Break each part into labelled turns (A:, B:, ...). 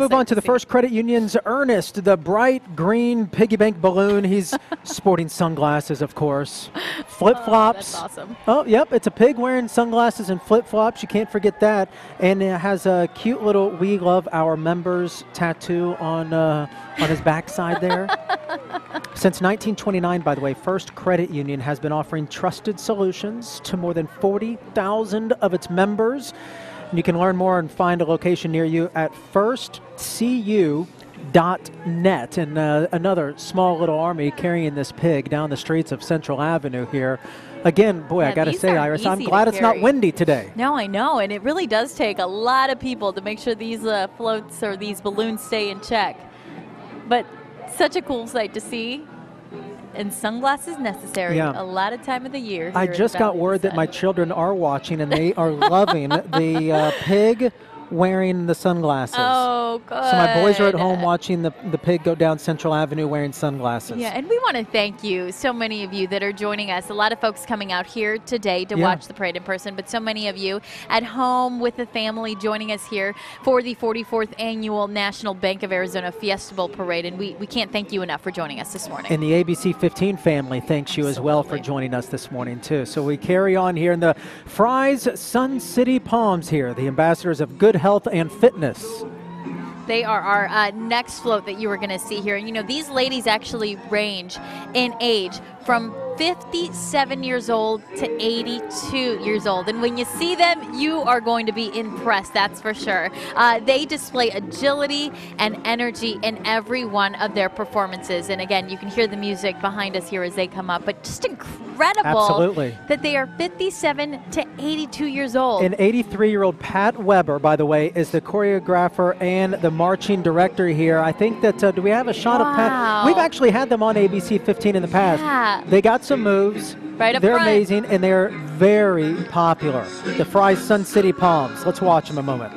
A: move on to the First Credit Union's Ernest, the bright green piggy bank balloon. He's sporting sunglasses, of course. Flip-flops.
B: That's awesome.
A: Oh, yep, it's a pig wearing sunglasses and flip-flops. You can't forget that. And it has a cute little "We Love Our Members" tattoo on his backside there. Since 1929, by the way, First Credit Union has been offering trusted solutions to more than 40,000 of its members. And you can learn more and find a location near you at firstcu.net. And another small little army carrying this pig down the streets of Central Avenue here. Again, boy, I got to say, Iris, I'm glad it's not windy today.
B: No, I know, and it really does take a lot of people to make sure these floats or these balloons stay in check. But such a cool sight to see. And sunglasses necessary a lot of time of the year.
A: I just got word that my children are watching, and they are loving the pig wearing the sunglasses.
B: Oh, good.
A: So my boys are at home watching the pig go down Central Avenue wearing sunglasses.
B: Yeah, and we want to thank you, so many of you that are joining us. A lot of folks coming out here today to watch the parade in person, but so many of you at home with the family joining us here for the 44th Annual National Bank of Arizona Fiesta Bowl Parade, and we can't thank you enough for joining us this morning.
A: And the ABC 15 family thanks you as well for joining us this morning, too. So we carry on here in the Fry's Sun City Palms here, the ambassadors of good health and fitness.
B: They are our next float that you are going to see here. And, you know, these ladies actually range in age from 57 years old to 82 years old. And when you see them, you are going to be impressed, that's for sure. They display agility and energy in every one of their performances. And again, you can hear the music behind us here as they come up. But just incredible that they are 57 to 82 years old.
A: And 83-year-old Pat Weber, by the way, is the choreographer and the marching director here. I think that, do we have a shot of Pat? We've actually had them on ABC 15 in the past. They got some moves.
B: Right up
A: They're
B: front.
A: amazing, and they're very popular. The Fry's Sun City Palms. Let's watch them a moment.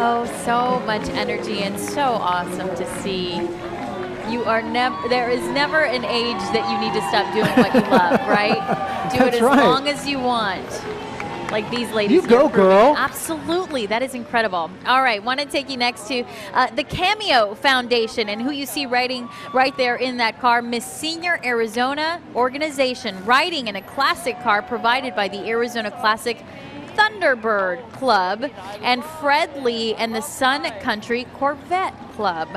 B: Oh, so much energy and so awesome to see. There is never an age that you need to stop doing what you love, right? Do it as long as you want. Like these ladies.
A: You go, girl.
B: Absolutely. That is incredible. All right. Want to take you next to the Cameo Foundation, and who you see riding right there in that car, Miss Senior Arizona organization, riding in a classic car provided by the Arizona Classic Thunderbird Club and Fred Lee and the Sun Country Corvette Club.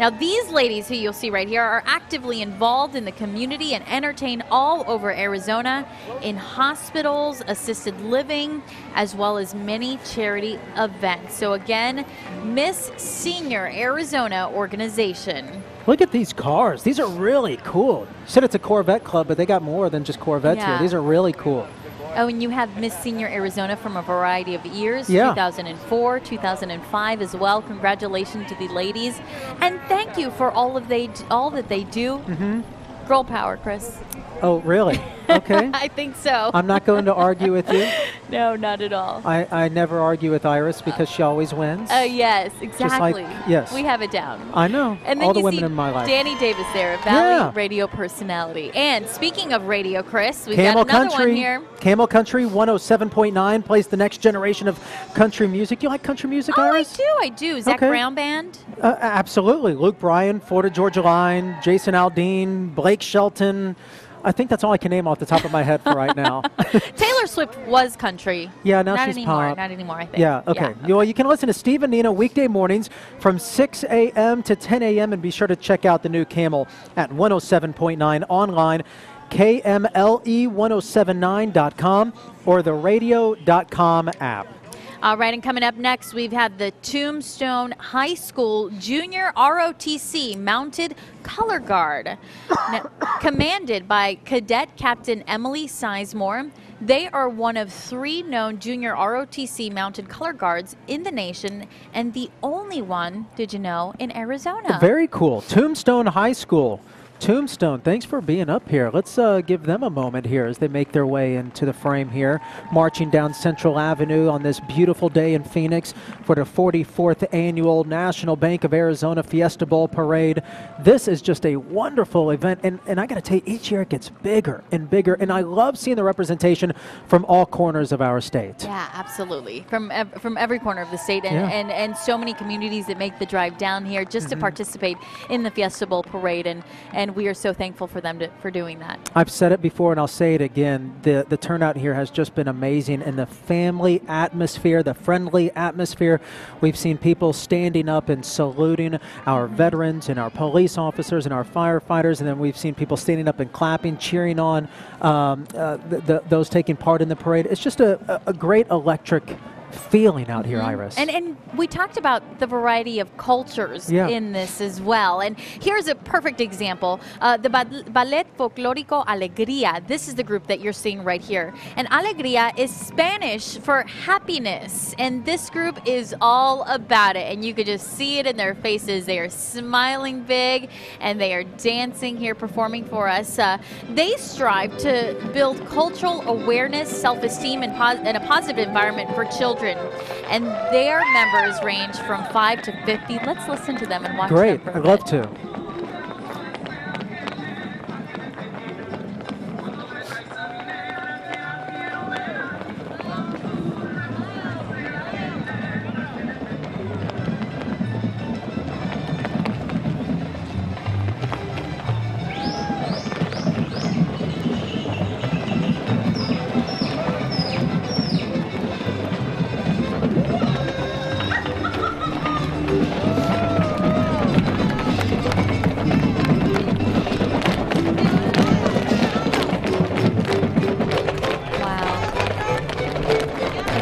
B: Now, these ladies who you'll see right here are actively involved in the community and entertain all over Arizona in hospitals, assisted living, as well as many charity events. So again, Miss Senior Arizona organization.
A: Look at these cars. These are really cool. You said it's a Corvette club, but they got more than just Corvettes here. These are really cool.
B: Oh, and you have Miss Senior Arizona from a variety of years, 2004, 2005 as well. Congratulations to the ladies. And thank you for all that they do. Girl power, Chris.
A: Oh, really? Okay.
B: I think so.
A: I'm not going to argue with you.
B: No, not at all.
A: I never argue with Iris because she always wins.
B: Yes, exactly.
A: Yes.
B: We have it down.
A: I know.
B: And then
A: all the
B: you
A: women
B: see
A: in my life.
B: Danny Davis there, Valley radio personality. And speaking of radio, Chris, we've got another one here.
A: Camel Country 107.9 plays the next generation of country music. You like country music, Iris?
B: I do. Zach Brown Band?
A: Absolutely. Luke Bryan, Florida Georgia Line, Jason Aldean, Blake Shelton. I think that's all I can name off the top of my head for right now.
B: Taylor Swift was country.
A: Yeah, now
B: not
A: she's
B: anymore.
A: pop.
B: Not anymore, I think.
A: Yeah, okay. Well, you can listen to Steve and Nina weekday mornings from 6 a.m. to 10 a.m. and be sure to check out the new Camel at 107.9 online, KMLE1079.com or the radio.com app.
B: All right, and coming up next, we've had the Tombstone High School Junior ROTC Mounted Color Guard, commanded by Cadet Captain Emily Sizemore. They are one of 3 known junior ROTC mounted color guards in the nation and the only one, did you know, in Arizona.
A: Very cool. Tombstone High School. Tombstone, thanks for being up here. Let's give them a moment here as they make their way into the frame here, marching down Central Avenue on this beautiful day in Phoenix for the 44th annual National Bank of Arizona Fiesta Bowl Parade. This is just a wonderful event, and I got to tell you, each year it gets bigger and bigger, and I love seeing the representation from all corners of our state.
B: Yeah, absolutely. From every corner of the state, and so many communities that make the drive down here just to participate in the Fiesta Bowl Parade, and we are so thankful for them for doing that.
A: I've said it before and I'll say it again. The turnout here has just been amazing, and the family atmosphere, the friendly atmosphere. We've seen people standing up and saluting our veterans and our police officers and our firefighters, and then we've seen people standing up and clapping, cheering on those taking part in the parade. It's just a great electric feeling out here, Iris.
B: And we talked about the variety of cultures in this as well. And here's a perfect example. The Ballet Folklorico Alegría. This is the group that you're seeing right here. And Alegría is Spanish for happiness. And this group is all about it. And you could just see it in their faces. They are smiling big, and they are dancing here, performing for us. They strive to build cultural awareness, self-esteem, and a positive environment for children. And their members range from 5 to 50. Let's listen to them and watch them.
A: Great, I'd love to.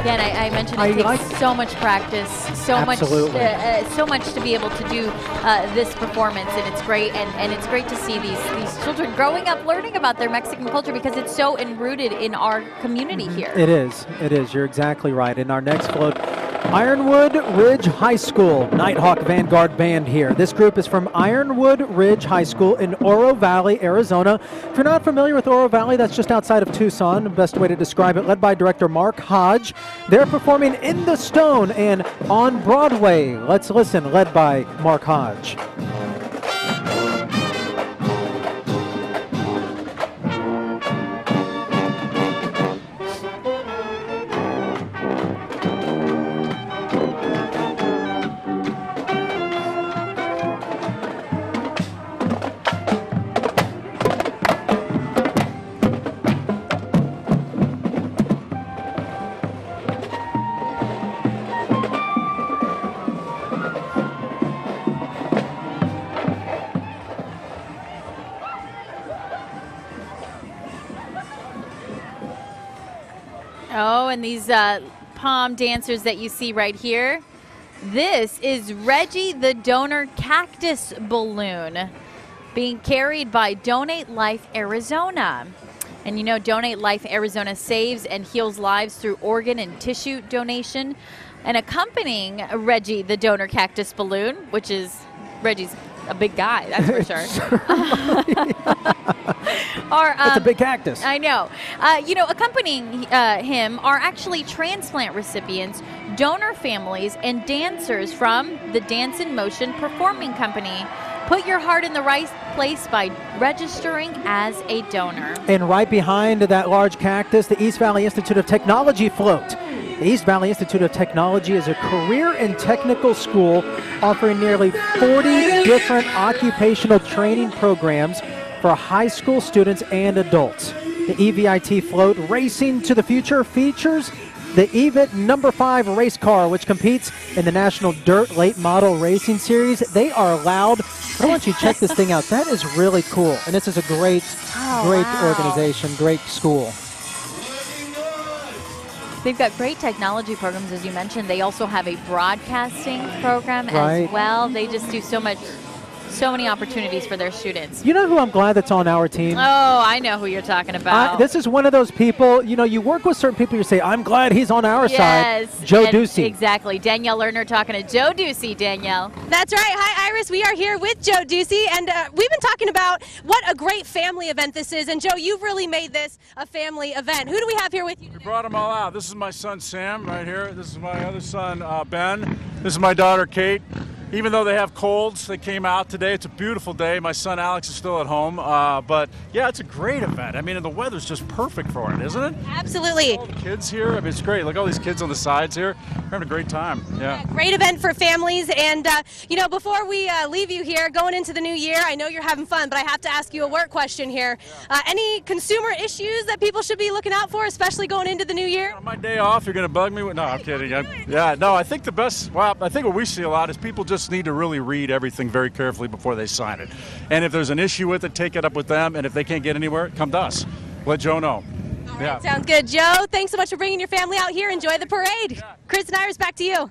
B: Again, I mentioned it takes so much practice, so much to be able to do this performance, and it's great. And it's great to see these children growing up, learning about their Mexican culture, because it's so enrooted in our community here.
A: It is. It is. You're exactly right. In our next float, Ironwood Ridge High School Nighthawk Vanguard Band here. This group is from Ironwood Ridge High School in Oro Valley, Arizona. If you're not familiar with Oro Valley, that's just outside of Tucson. The best way to describe it, led by director Mark Hodge. They're performing In the Stone and on Broadway. Let's listen, led by Mark Hodge.
B: Oh, and these palm dancers that you see right here, this is Reggie the Donor Cactus Balloon being carried by Donate Life Arizona. And you know, Donate Life Arizona saves and heals lives through organ and tissue donation. And accompanying Reggie the Donor Cactus Balloon, which is Reggie's a big guy, that's for sure.
A: It's a big cactus.
B: I know. You know, accompanying him are actually transplant recipients, donor families, and dancers from the Dance in Motion Performing Company. Put your heart in the right place by registering as a donor.
A: And right behind that large cactus, the East Valley Institute of Technology float. The East Valley Institute of Technology is a career and technical school offering nearly 40 different occupational training programs for high school students and adults. The EVIT float Racing to the Future features the EVIT number 5 race car, which competes in the National Dirt Late Model Racing Series. They are loud. I want you to check this thing out. That is really cool. And this is a great organization, great school.
B: They've got great technology programs, as you mentioned. They also have a broadcasting program as well. They just do so so many opportunities for their students.
A: You know who I'm glad that's on our team?
B: Oh, I know who you're talking about.
A: This is one of those people, you know, you work with certain people, you say, I'm glad he's on our side. Joe Ducey.
B: Exactly. Danielle Lerner talking to Joe Ducey. Danielle.
C: That's right. Hi, Iris. We are here with Joe Ducey, and we've been talking about what a great family event this is. And Joe, you've really made this a family event. Who do we have here with you today?
D: We brought them all out. This is my son Sam right here. This is my other son Ben. This is my daughter Kate. Even though they have colds, they came out today. It's a beautiful day. My son Alex is still at home. But yeah, it's a great event. I mean, and the weather's just perfect for it, isn't it?
C: Absolutely.
D: All the kids here. I mean, it's great. Look at all these kids on the sides here. We're having a great time. Yeah.
C: Great event for families. And, you know, before we leave you here, going into the new year, I know you're having fun, but I have to ask you a work question here. Any consumer issues that people should be looking out for, especially going into the new year?
D: On my day off, you're going to bug me? No, I'm kidding. Yeah, no, I think the best, well, I think what we see a lot is people just need to really read everything very carefully before they sign it. And if there's an issue with it, take it up with them. And if they can't get anywhere, come to us. Let Joe know.
C: All right, sounds good. Joe, thanks so much for bringing your family out here. Enjoy the parade. Yeah. Chris and Iris, back to you.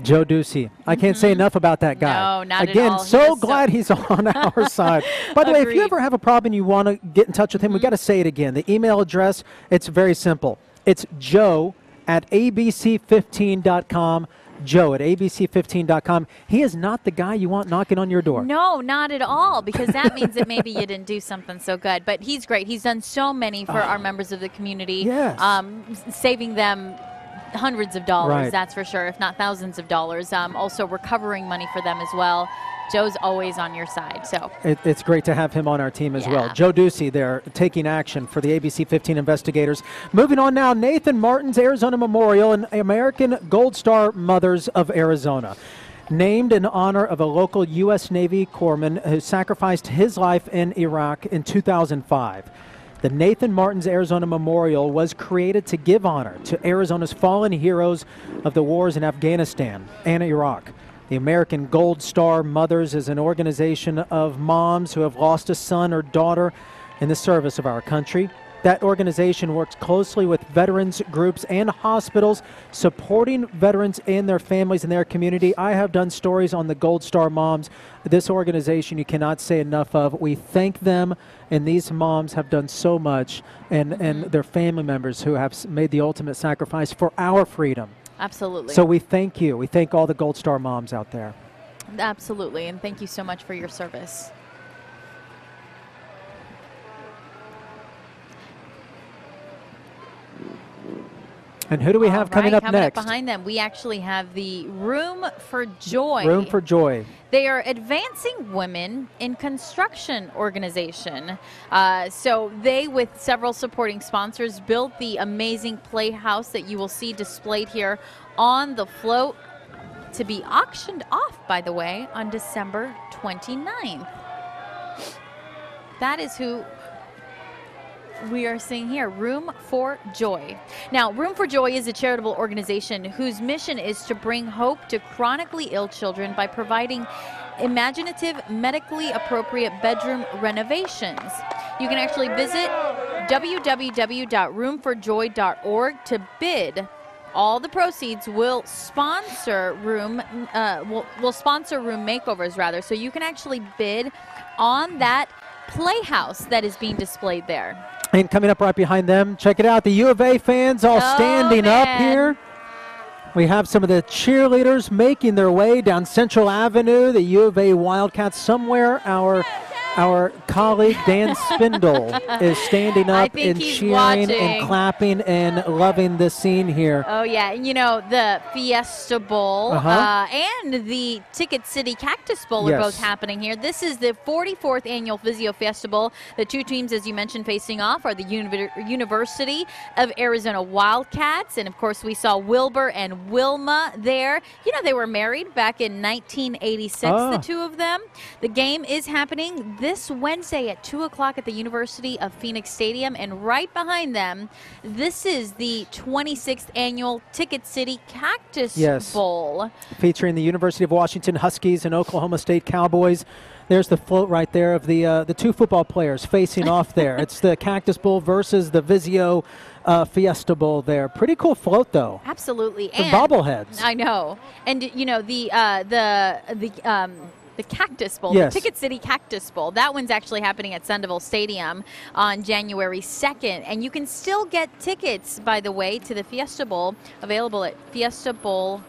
A: Joe Ducey. I can't say enough about that guy.
B: No, not
A: Again,
B: at all.
A: so glad he's on our side. By the way, if you ever have a problem and you want to get in touch with him, we got to say it again. The email address, it's very simple. It's joe@abc15.com. Joe at abc15.com. He is not the guy you want knocking on your door.
B: No, not at all, because that means that maybe you didn't do something so good. But he's great. He's done so many for our members of the community,
A: yes.
B: Saving them hundreds of dollars,
A: right.
B: That's for sure, if not thousands of dollars. Also recovering money for them as well. Joe's always on your side. So
A: it's great to have him on our team as well. Joe Ducey there taking action for the ABC 15 investigators. Moving on now, Nathan Martin's Arizona Memorial and American Gold Star Mothers of Arizona. Named in honor of a local U.S. Navy corpsman who sacrificed his life in Iraq in 2005. The Nathan Martin's Arizona Memorial was created to give honor to Arizona's fallen heroes of the wars in Afghanistan and Iraq. The American Gold Star Mothers is an organization of moms who have lost a son or daughter in the service of our country. That organization works closely with veterans groups and hospitals, supporting veterans and their families in their community. I have done stories on the Gold Star Moms. This organization you cannot say enough of. We thank them, and these moms have done so much, and their family members who have made the ultimate sacrifice for our freedom.
B: Absolutely.
A: So we thank you. We thank all the Gold Star moms out there.
B: Absolutely, and thank you so much for your service.
A: And who do we have coming up next?
B: Up behind them, we actually have the Room for Joy.
A: Room for Joy.
B: They are Advancing Women in Construction organization. So they, with several supporting sponsors, built the amazing playhouse that you will see displayed here on the float, to be auctioned off, by the way, on December 29th. That is who we are seeing here, Room for Joy. Now, Room for Joy is a charitable organization whose mission is to bring hope to chronically ill children by providing imaginative, medically appropriate bedroom renovations. You can actually visit www.roomforjoy.org to bid. All the proceeds will sponsor room makeovers, rather. So you can actually bid on that playhouse that is being displayed there.
A: And coming up right behind them, check it out, the U of A fans all standing up here. We have some of the cheerleaders making their way down Central Avenue, the U of A Wildcats. Somewhere our colleague Dan Spindle is standing up and cheering and clapping and loving the scene here.
B: Oh, yeah. And, you know, the Fiesta Bowl and the Ticket City Cactus Bowl are both happening here. This is the 44th annual Physio Fiesta Bowl. The two teams, as you mentioned, facing off are the University of Arizona Wildcats. And, of course, we saw Wilbur and Wilma there. You know, they were married back in 1986, the two of them. The game is happening this Wednesday at 2 o'clock at the University of Phoenix Stadium. And right behind them, this is the 26th annual Ticket City Cactus Bowl.
A: Featuring the University of Washington Huskies and Oklahoma State Cowboys. There's the float right there of the two football players facing off there. It's the Cactus Bowl versus the Vizio Fiesta Bowl there. Pretty cool float, though.
B: Absolutely.
A: And bobbleheads.
B: I know. And, you know, the the Cactus Bowl,
A: Yes.
B: the Ticket City Cactus Bowl. That one's actually happening at Sandoval Stadium on January 2nd. And you can still get tickets, by the way, to the Fiesta Bowl, available at fiestabowl.org.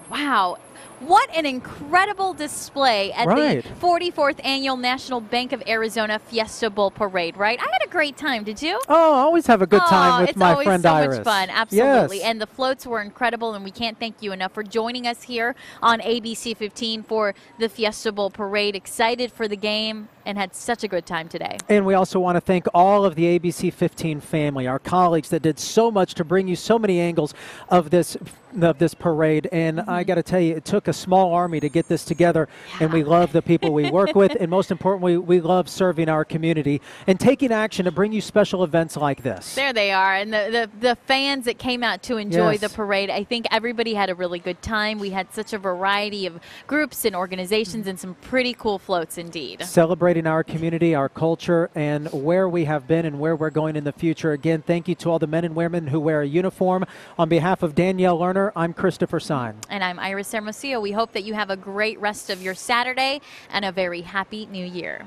B: Wow. What an incredible display at the 44th Annual National Bank of Arizona Fiesta Bowl Parade, right? I had a great time. Did you?
A: Oh, I always have a good time with my friend Iris.
B: It's always so much fun. Absolutely.
A: Yes.
B: And the floats were incredible, and we can't thank you enough for joining us here on ABC 15 for the Fiesta Bowl Parade. Excited for the game and had such a good time today.
A: And we also want to thank all of the ABC 15 family, our colleagues that did so much to bring you so many angles of this parade. And I got to tell you, it took a small army to get this together, and we love the people we work with, and most importantly, we love serving our community and taking action to bring you special events like this.
B: There they are, and the fans that came out to enjoy the parade. I think everybody had a really good time. We had such a variety of groups and organizations and some pretty cool floats indeed.
A: Celebrating our community, our culture, and where we have been and where we're going in the future. Again, thank you to all the men and women who wear a uniform. On behalf of Danielle Lerner, I'm Christopher Sine.
B: And I'm Iris Hermosillo. We hope that you have a great rest of your Saturday and a very happy new year.